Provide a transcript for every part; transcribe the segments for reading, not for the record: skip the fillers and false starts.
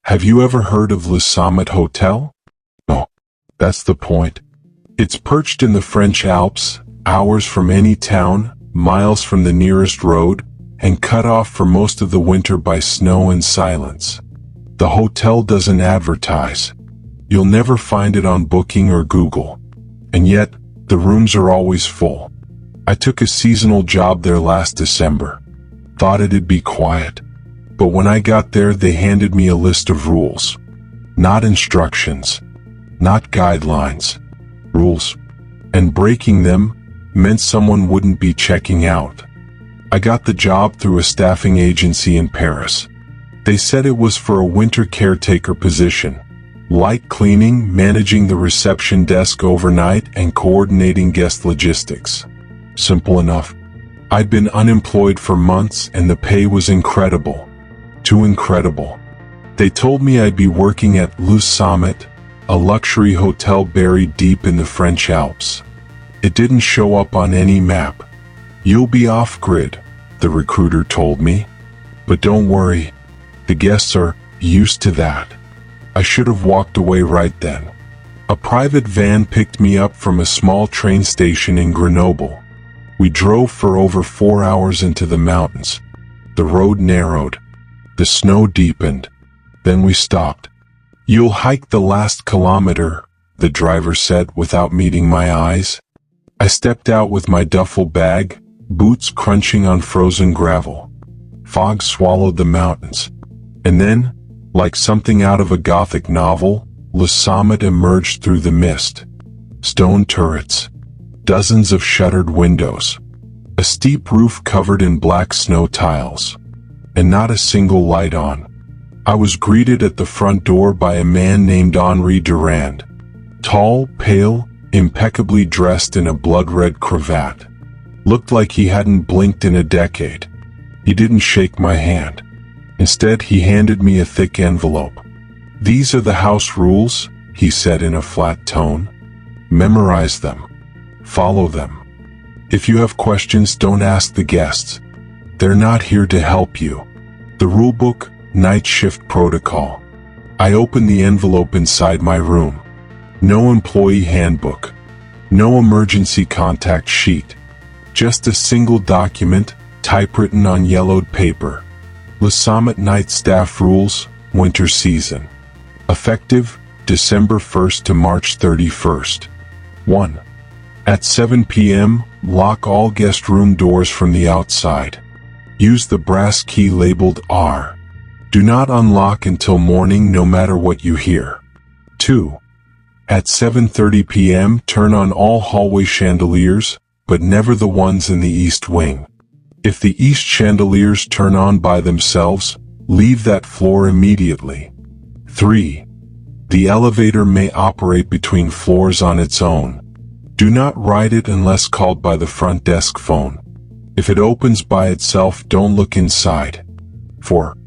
Have you ever heard of Le Summit Hotel? No, that's the point. It's perched in the French Alps, hours from any town, miles from the nearest road, and cut off for most of the winter by snow and silence. The hotel doesn't advertise. You'll never find it on Booking or Google. And yet, the rooms are always full. I took a seasonal job there last December. Thought it'd be quiet. But when I got there, they handed me a list of rules. Not instructions. Not guidelines. Rules. And breaking them meant someone wouldn't be checking out. I got the job through a staffing agency in Paris. They said it was for a winter caretaker position. Light cleaning, managing the reception desk overnight, and coordinating guest logistics. Simple enough. I'd been unemployed for months and the pay was incredible. Too incredible. They told me I'd be working at Le Summit, a luxury hotel buried deep in the French Alps. It didn't show up on any map. You'll be off-grid, the recruiter told me. But don't worry, the guests are used to that. I should have walked away right then. A private van picked me up from a small train station in Grenoble. We drove for over 4 hours into the mountains. The road narrowed. The snow deepened. Then we stopped. You'll hike the last kilometer, the driver said without meeting my eyes. I stepped out with my duffel bag, boots crunching on frozen gravel. Fog swallowed the mountains. And then, like something out of a Gothic novel, Le Summit emerged through the mist. Stone turrets. Dozens of shuttered windows. A steep roof covered in black snow tiles. And not a single light on. I was greeted at the front door by a man named Henri Durand. Tall, pale, impeccably dressed in a blood-red cravat. Looked like he hadn't blinked in a decade. He didn't shake my hand. Instead, he handed me a thick envelope. "These are the house rules," he said in a flat tone. "Memorize them. Follow them. If you have questions, don't ask the guests. They're not here to help you." The rulebook, night shift protocol. I opened the envelope inside my room. No employee handbook. No emergency contact sheet. Just a single document, typewritten on yellowed paper. Le Summit Night Staff Rules, Winter Season. Effective, December 1st to March 31st. 1. At 7 p.m., lock all guest room doors from the outside. Use the brass key labeled R. Do not unlock until morning no matter what you hear. 2. At 7:30 p.m., turn on all hallway chandeliers, but never the ones in the east wing. If the east chandeliers turn on by themselves, leave that floor immediately. 3. The elevator may operate between floors on its own. Do not ride it unless called by the front desk phone. If it opens by itself, don't look inside. 4.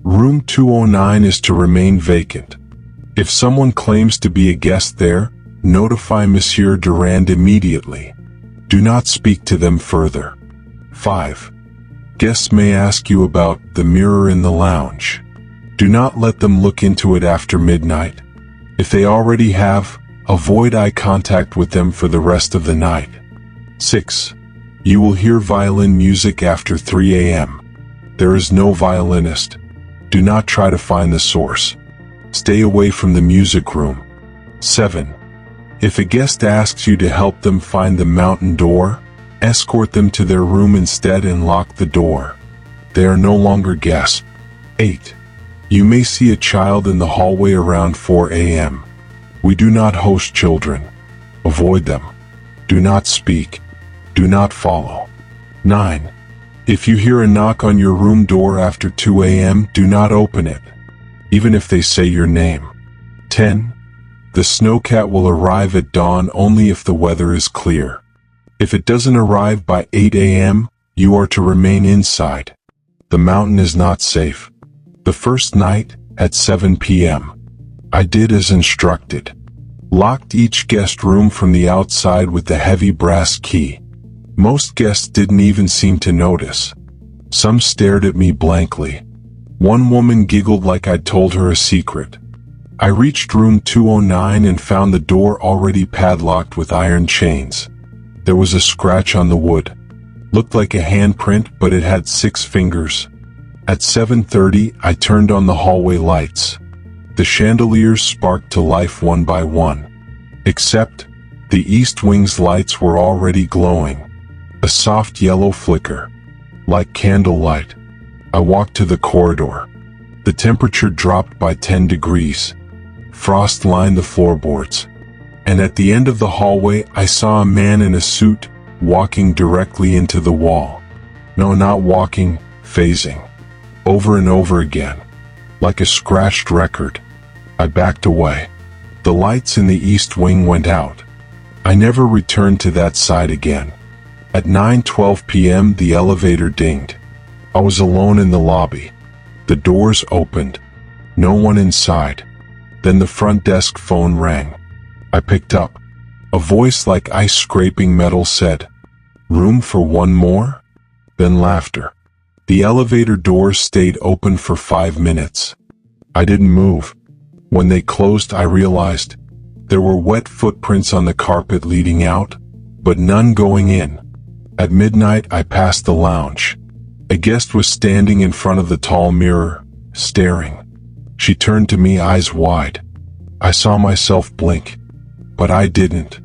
Room 209 is to remain vacant. If someone claims to be a guest there, notify Monsieur Durand immediately. Do not speak to them further. 5. Guests may ask you about the mirror in the lounge. Do not let them look into it after midnight. If they already have, avoid eye contact with them for the rest of the night. 6. You will hear violin music after 3 a.m. There is no violinist. Do not try to find the source. Stay away from the music room. 7. If a guest asks you to help them find the mountain door, escort them to their room instead and lock the door. They are no longer guests. 8. You may see a child in the hallway around 4 a.m. We do not host children. Avoid them. Do not speak. Do not follow. 9. If you hear a knock on your room door after 2 a.m., do not open it, even if they say your name. 10. The snowcat will arrive at dawn only if the weather is clear. If it doesn't arrive by 8 a.m., you are to remain inside. The mountain is not safe. The first night, at 7 p.m., I did as instructed. Locked each guest room from the outside with the heavy brass key. Most guests didn't even seem to notice. Some stared at me blankly. One woman giggled like I'd told her a secret. I reached room 209 and found the door already padlocked with iron chains. There was a scratch on the wood. Looked like a handprint, but it had 6 fingers. At 7:30, I turned on the hallway lights. The chandeliers sparked to life one by one. Except, the east wing's lights were already glowing. A soft yellow flicker. Like candlelight. I walked to the corridor. The temperature dropped by 10 degrees. Frost lined the floorboards. And at the end of the hallway, I saw a man in a suit, walking directly into the wall. No, not walking, phasing. Over and over again. Like a scratched record. I backed away. The lights in the east wing went out. I never returned to that side again. At 9:12 p.m. the elevator dinged. I was alone in the lobby. The doors opened. No one inside. Then the front desk phone rang. I picked up. A voice like ice scraping metal said, "Room for one more?" Then laughter. The elevator doors stayed open for 5 minutes. I didn't move. When they closed, I realized there were wet footprints on the carpet leading out, but none going in. At midnight, I passed the lounge. A guest was standing in front of the tall mirror, staring. She turned to me, eyes wide. I saw myself blink, but I didn't.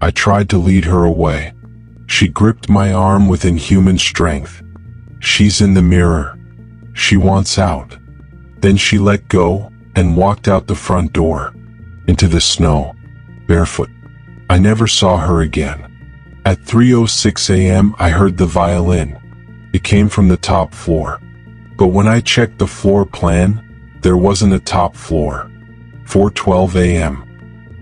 I tried to lead her away. She gripped my arm with inhuman strength. She's in the mirror. She wants out. Then she let go and walked out the front door, into the snow, barefoot. I never saw her again. At 3:06 a.m. I heard the violin. It came from the top floor. But when I checked the floor plan, there wasn't a top floor. 4:12 a.m.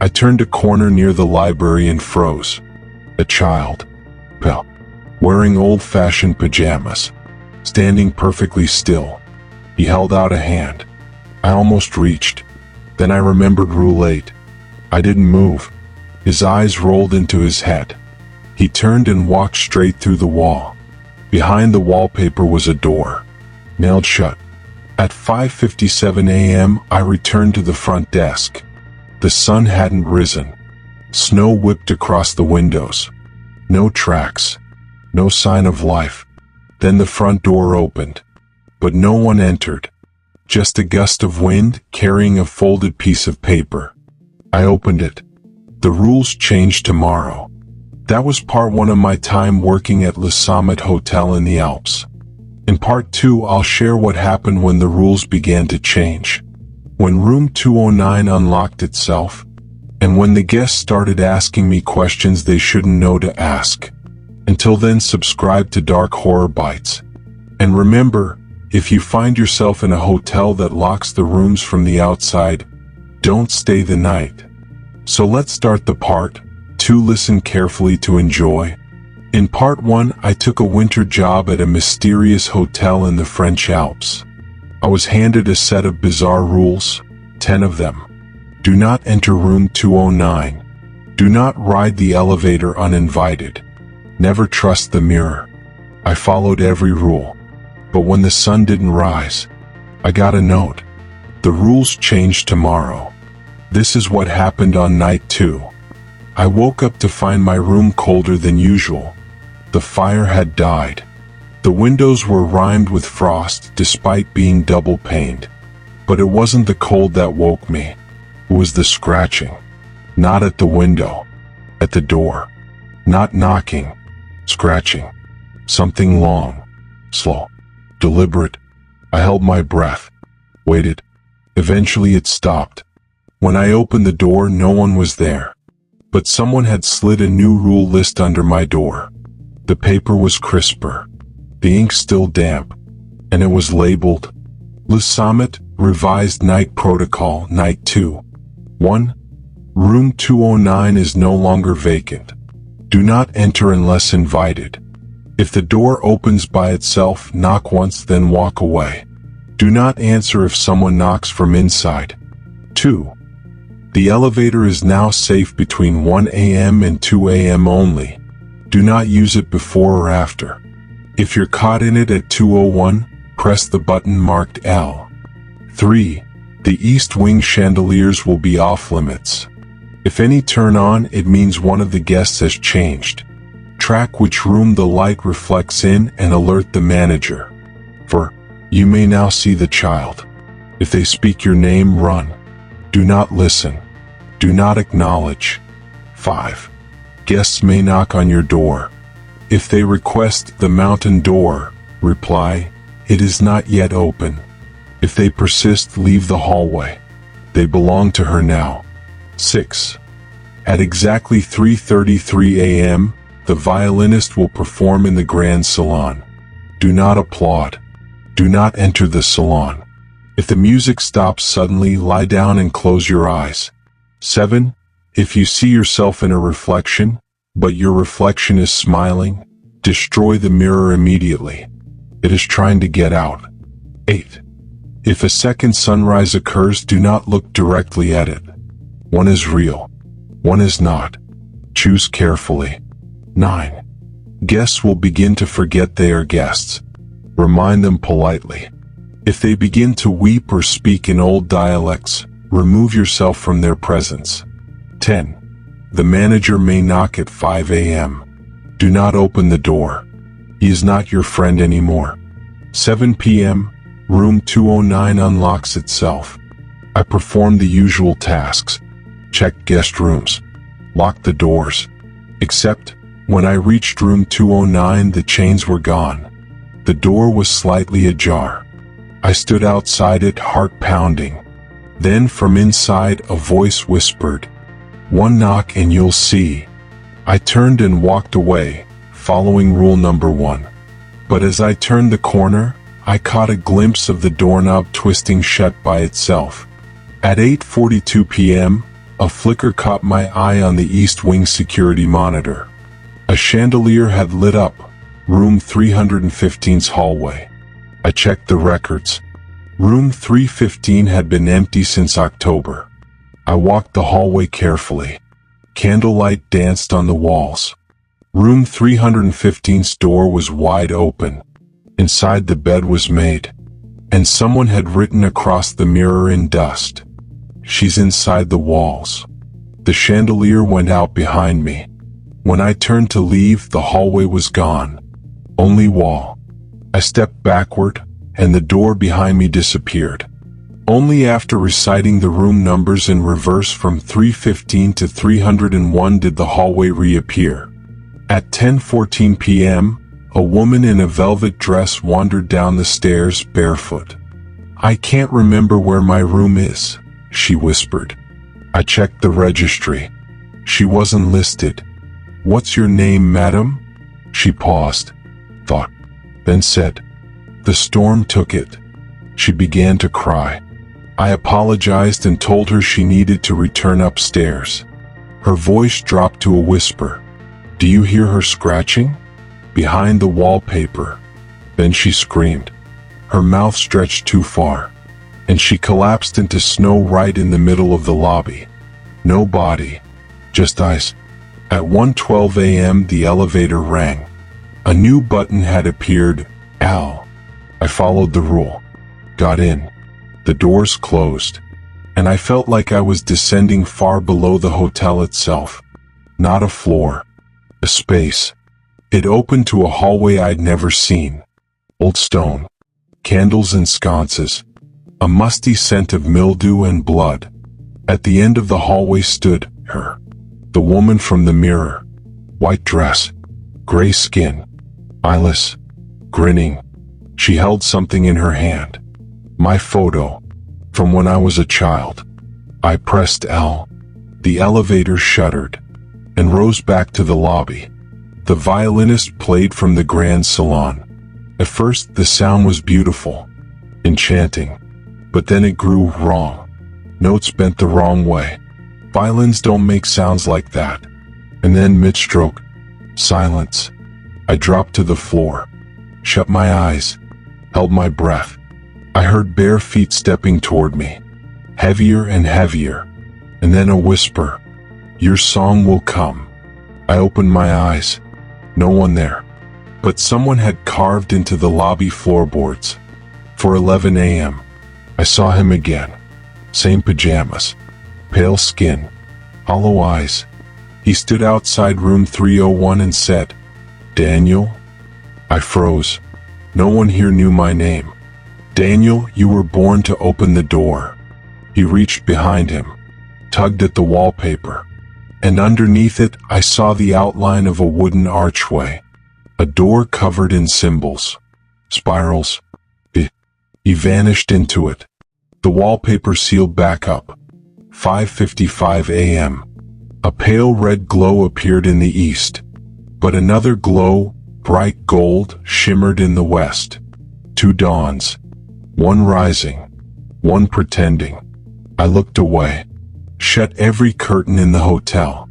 I turned a corner near the library and froze. A child. Well, wearing old-fashioned pajamas. Standing perfectly still. He held out a hand. I almost reached. Then I remembered Rule 8. I didn't move. His eyes rolled into his head. He turned and walked straight through the wall. Behind the wallpaper was a door. Nailed shut. At 5:57 a.m. I returned to the front desk. The sun hadn't risen. Snow whipped across the windows. No tracks. No sign of life. Then the front door opened. But no one entered. Just a gust of wind carrying a folded piece of paper. I opened it. The rules change tomorrow. That was part 1 of my time working at Le Summit Hotel in the Alps. In part 2, I'll share what happened when the rules began to change. When room 209 unlocked itself, and when the guests started asking me questions they shouldn't know to ask. Until then, subscribe to Dark Horror Bytes. And remember, if you find yourself in a hotel that locks the rooms from the outside, don't stay the night. So let's start the part 2. Listen carefully to enjoy. In part 1, I took a winter job at a mysterious hotel in the French Alps. I was handed a set of bizarre rules, 10 of them. Do not enter room 209. Do not ride the elevator uninvited. Never trust the mirror. I followed every rule. But when the sun didn't rise, I got a note. The rules change tomorrow. This is what happened on night 2. I woke up to find my room colder than usual. The fire had died. The windows were rimed with frost despite being double-paned. But it wasn't the cold that woke me. It was the scratching. Not at the window. At the door. Not knocking. Scratching. Something long. Slow. Deliberate. I held my breath. Waited. Eventually it stopped. When I opened the door, no one was there. But someone had slid a new rule list under my door. The paper was crisper. The ink still damp. And it was labeled, Le Summit, Revised Night Protocol, Night 2. 1. Room 209 is no longer vacant. Do not enter unless invited. If the door opens by itself, knock once then walk away. Do not answer if someone knocks from inside. 2. The elevator is now safe between 1 a.m. and 2 a.m. only. Do not use it before or after. If you're caught in it at 2:01, press the button marked L. 3. The east wing chandeliers will be off limits. If any turn on, it means one of the guests has changed. Track which room the light reflects in and alert the manager. For you may now see the child. If they speak your name, run. Do not listen. Do not acknowledge. 5. Guests may knock on your door. If they request the mountain door, reply, "It is not yet open." If they persist, leave the hallway. They belong to her now. 6. At exactly 3:33 a.m., the violinist will perform in the grand salon. Do not applaud. Do not enter the salon. If the music stops suddenly, lie down and close your eyes. 7. If you see yourself in a reflection, but your reflection is smiling, destroy the mirror immediately. It is trying to get out. 8. If a second sunrise occurs, do not look directly at it. One is real. One is not. Choose carefully. 9. Guests will begin to forget they are guests. Remind them politely. If they begin to weep or speak in old dialects, remove yourself from their presence. 10. The manager may knock at 5 a.m. Do not open the door. He is not your friend anymore. 7 p.m. Room 209 unlocks itself. I perform the usual tasks. Check guest rooms. Lock the doors. Except, when I reached room 209, the chains were gone. The door was slightly ajar. I stood outside it, heart pounding. Then from inside, a voice whispered, "One knock and you'll see." I turned and walked away, following rule number 1. But as I turned the corner, I caught a glimpse of the doorknob twisting shut by itself. At 8:42 p.m., a flicker caught my eye on the east wing security monitor. A chandelier had lit up room 315's hallway. I checked the records. Room 315 had been empty since October. I walked the hallway carefully. Candlelight danced on the walls. Room 315's door was wide open. Inside, the bed was made, and someone had written across the mirror in dust, "She's inside the walls." The chandelier went out behind me. When I turned to leave, the hallway was gone. Only wall. I stepped backward, and the door behind me disappeared. Only after reciting the room numbers in reverse from 315 to 301 did the hallway reappear. At 10:14 p.m., a woman in a velvet dress wandered down the stairs barefoot. "I can't remember where my room is," she whispered. I checked the registry. She wasn't listed. "What's your name, madam?" She paused, thought, then said, "The storm took it." She began to cry. I apologized and told her she needed to return upstairs. Her voice dropped to a whisper. "Do you hear her scratching?" "Behind the wallpaper." Then she screamed. Her mouth stretched too far, and she collapsed into snow right in the middle of the lobby. No body, just ice. At 1:12 a.m. the elevator rang. A new button had appeared, Al. I followed the rule. Got in. The doors closed, and I felt like I was descending far below the hotel itself. Not a floor, a space. It opened to a hallway I'd never seen. Old stone, candles and sconces, a musty scent of mildew and blood. At the end of the hallway stood her, the woman from the mirror. White dress, gray skin, eyeless, grinning. She held something in her hand. My photo, from when I was a child. I pressed L. The elevator shuddered, and rose back to the lobby. The violinist played from the grand salon. At first, the sound was beautiful, enchanting, but then it grew wrong. Notes bent the wrong way. Violins don't make sounds like that. And then mid-stroke, silence. I dropped to the floor, shut my eyes, held my breath. I heard bare feet stepping toward me, heavier and heavier, and then a whisper, "Your song will come." I opened my eyes. No one there, but someone had carved into the lobby floorboards. For 11 a.m., I saw him again. Same pajamas, pale skin, hollow eyes. He stood outside room 301 and said, "Daniel?" I froze. No one here knew my name. "Daniel, you were born to open the door." He reached behind him, tugged at the wallpaper, and underneath it I saw the outline of a wooden archway, a door covered in symbols, spirals. He vanished into it. The wallpaper sealed back up. 5:55 a.m. A pale red glow appeared in the east, but another glow, bright gold, shimmered in the west. 2 dawns, one rising, one pretending. I looked away, shut every curtain in the hotel.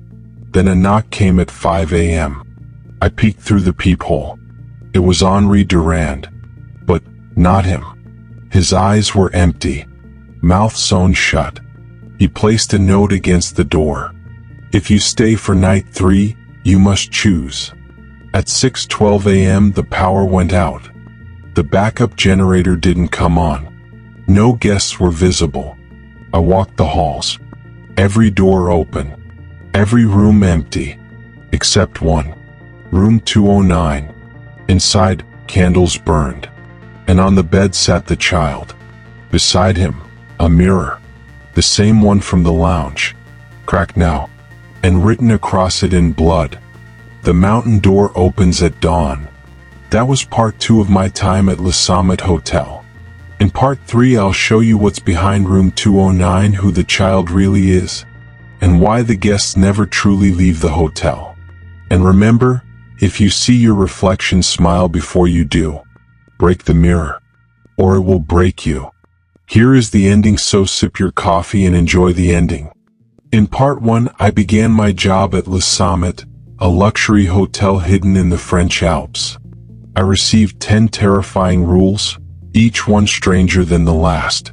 Then a knock came at 5 a.m. I peeked through the peephole. It was Henri Durand, but not him. His eyes were empty, mouth sewn shut. He placed a note against the door. "If you stay for night 3, you must choose." At 6:12 a.m. the power went out. The backup generator didn't come on. No guests were visible. I walked the halls. Every door open. Every room empty. Except one. Room 209. Inside, candles burned. And on the bed sat the child. Beside him, a mirror. The same one from the lounge. Cracked now. And written across it in blood, "The mountain door opens at dawn." That was part 2 of my time at Le Summit Hotel. In part 3 I'll show you what's behind room 209, who the child really is, and why the guests never truly leave the hotel. And remember, if you see your reflection, smile before you do. Break the mirror, or it will break you. Here is the ending, so sip your coffee and enjoy the ending. In part 1, I began my job at Le Summit, a luxury hotel hidden in the French Alps. I received 10 terrifying rules, each one stranger than the last.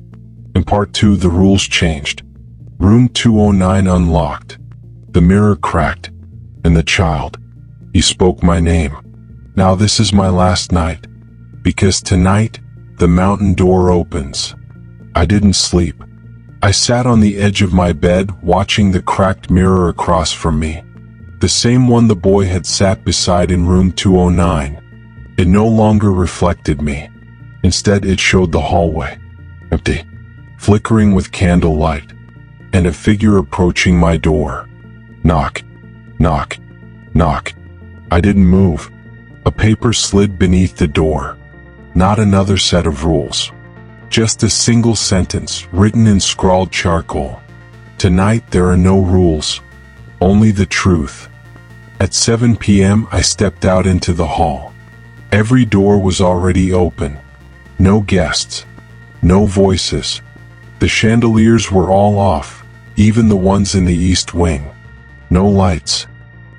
In part 2, the rules changed. Room 209 unlocked. The mirror cracked. And the child. He spoke my name. Now this is my last night. Because tonight, the mountain door opens. I didn't sleep. I sat on the edge of my bed, watching the cracked mirror across from me. The same one the boy had sat beside in room 209. It no longer reflected me. Instead, it showed the hallway. Empty. Flickering with candlelight. And a figure approaching my door. Knock. Knock. Knock. I didn't move. A paper slid beneath the door. Not another set of rules. Just a single sentence, written in scrawled charcoal. Tonight there are no rules. Only the truth. At 7 p.m. I stepped out into the hall. Every door was already open. No guests. No voices. The chandeliers were all off, even the ones in the east wing. No lights.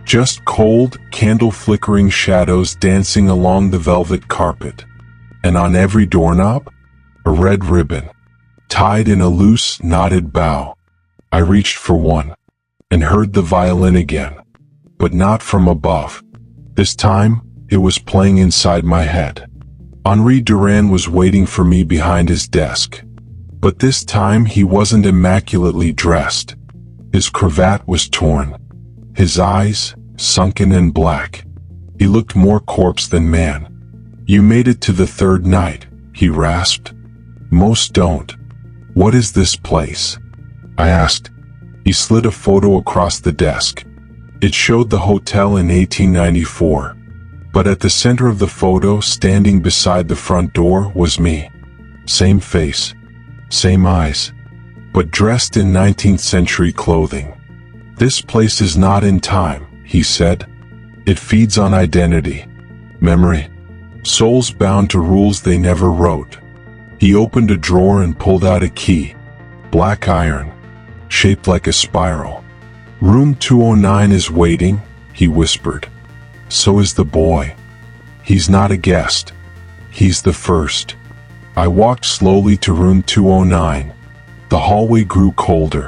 Just cold, candle-flickering shadows dancing along the velvet carpet. And on every doorknob, a red ribbon, tied in a loose, knotted bow. I reached for one, and heard the violin again, but not from above. This time, it was playing inside my head. Henri Durand was waiting for me behind his desk. But this time he wasn't immaculately dressed. His cravat was torn. His eyes, sunken and black. He looked more corpse than man. "You made it to the 3rd night," he rasped. "Most don't. What is this place?" I asked. He slid a photo across the desk. It showed the hotel in 1894. But at the center of the photo, standing beside the front door, was me. Same face. Same eyes. But dressed in 19th century clothing. "This place is not in time," he said. "It feeds on identity. Memory. Souls bound to rules they never wrote." He opened a drawer and pulled out a key. Black iron. Shaped like a spiral. "Room 209 is waiting," he whispered. "So is the boy. He's not a guest. He's the first." I walked slowly to room 209. The hallway grew colder.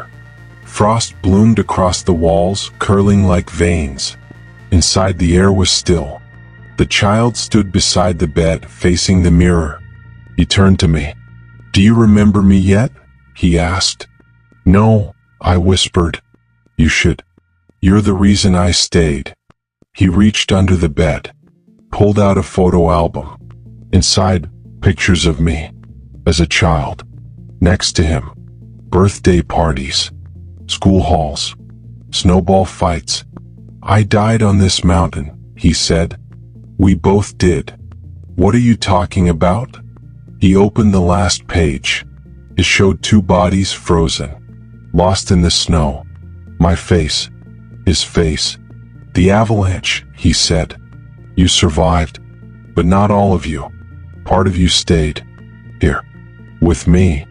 Frost bloomed across the walls, curling like veins. Inside, the air was still. The child stood beside the bed, facing the mirror. He turned to me. "Do you remember me yet?" he asked. "No," I whispered. "You should. You're the reason I stayed." He reached under the bed, pulled out a photo album. Inside, pictures of me, as a child. Next to him, birthday parties, school halls, snowball fights. "I died on this mountain," he said. "We both did." "What are you talking about?" He opened the last page. It showed two bodies frozen, lost in the snow. My face, his face. "The avalanche," he said. "You survived, but not all of you. Part of you stayed here, with me."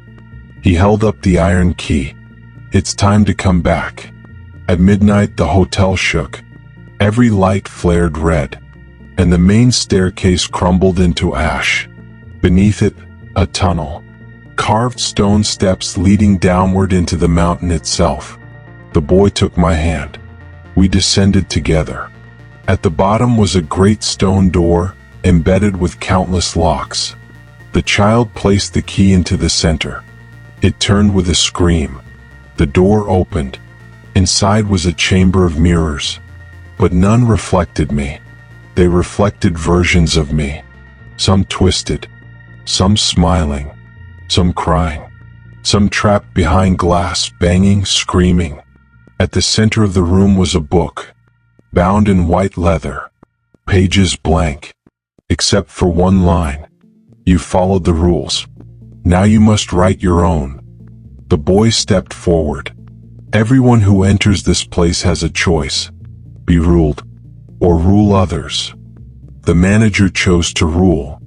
He held up the iron key. "It's time to come back." At midnight, the hotel shook. Every light flared red, and the main staircase crumbled into ash. Beneath it, a tunnel. Carved stone steps leading downward into the mountain itself. The boy took my hand. We descended together. At the bottom was a great stone door, embedded with countless locks. The child placed the key into the center. It turned with a scream. The door opened. Inside was a chamber of mirrors, but none reflected me. They reflected versions of me. Some twisted, some smiling, some crying, some trapped behind glass, banging, screaming. At the center of the room was a book, bound in white leather, pages blank, except for one line. "You followed the rules. Now you must write your own." The boy stepped forward. "Everyone who enters this place has a choice. Be ruled, or rule others. The manager chose to rule.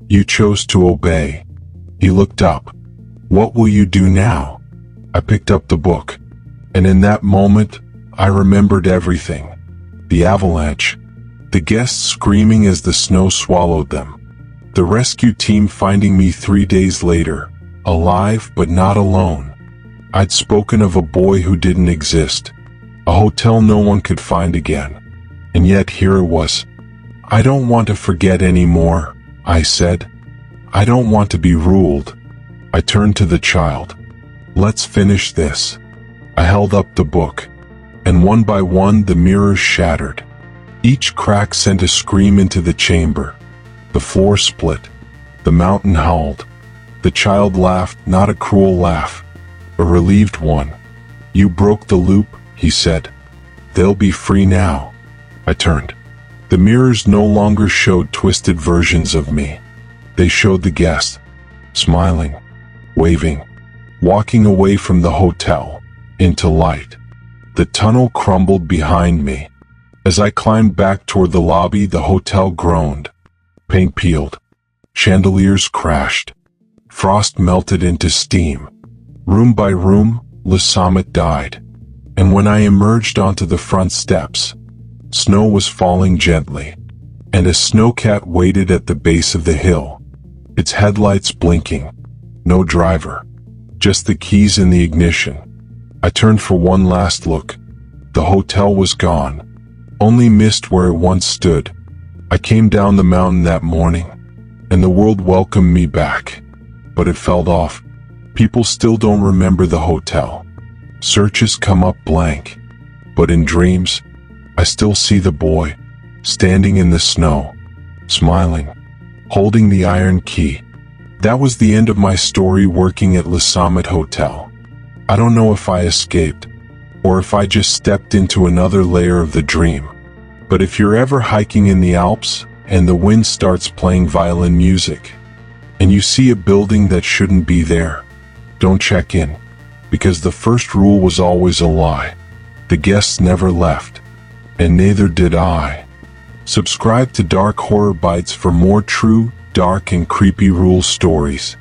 You chose to obey." He looked up. "What will you do now?" I picked up the book, and in that moment, I remembered everything. The avalanche, the guests screaming as the snow swallowed them, the rescue team finding me 3 days later, alive but not alone. I'd spoken of a boy who didn't exist, a hotel no one could find again, and yet here it was. "I don't want to forget anymore," I said. "I don't want to be ruled." I turned to the child. "Let's finish this." I held up the book, and one by one the mirrors shattered. Each crack sent a scream into the chamber. The floor split. The mountain howled. The child laughed, not a cruel laugh, a relieved one. "You broke the loop," he said. "They'll be free now." I turned. The mirrors no longer showed twisted versions of me. They showed the guest, smiling, waving, walking away from the hotel, into light. The tunnel crumbled behind me. As I climbed back toward the lobby, the hotel groaned. Paint peeled. Chandeliers crashed. Frost melted into steam. Room by room, Le Summit died. And when I emerged onto the front steps, snow was falling gently, and a snowcat waited at the base of the hill, its headlights blinking. No driver, just the keys in the ignition. I turned for one last look. The hotel was gone, only mist where it once stood. I came down the mountain that morning, and the world welcomed me back. But it felt off. People still don't remember the hotel. Searches come up blank. But in dreams, I still see the boy, standing in the snow, smiling, holding the iron key. That was the end of my story working at Le Summit Hotel. I don't know if I escaped, or if I just stepped into another layer of the dream. But if you're ever hiking in the Alps, and the wind starts playing violin music, and you see a building that shouldn't be there, don't check in, because the first rule was always a lie. The guests never left, and neither did I. Subscribe to Dark Horror Bytes for more true, dark and creepy rule stories.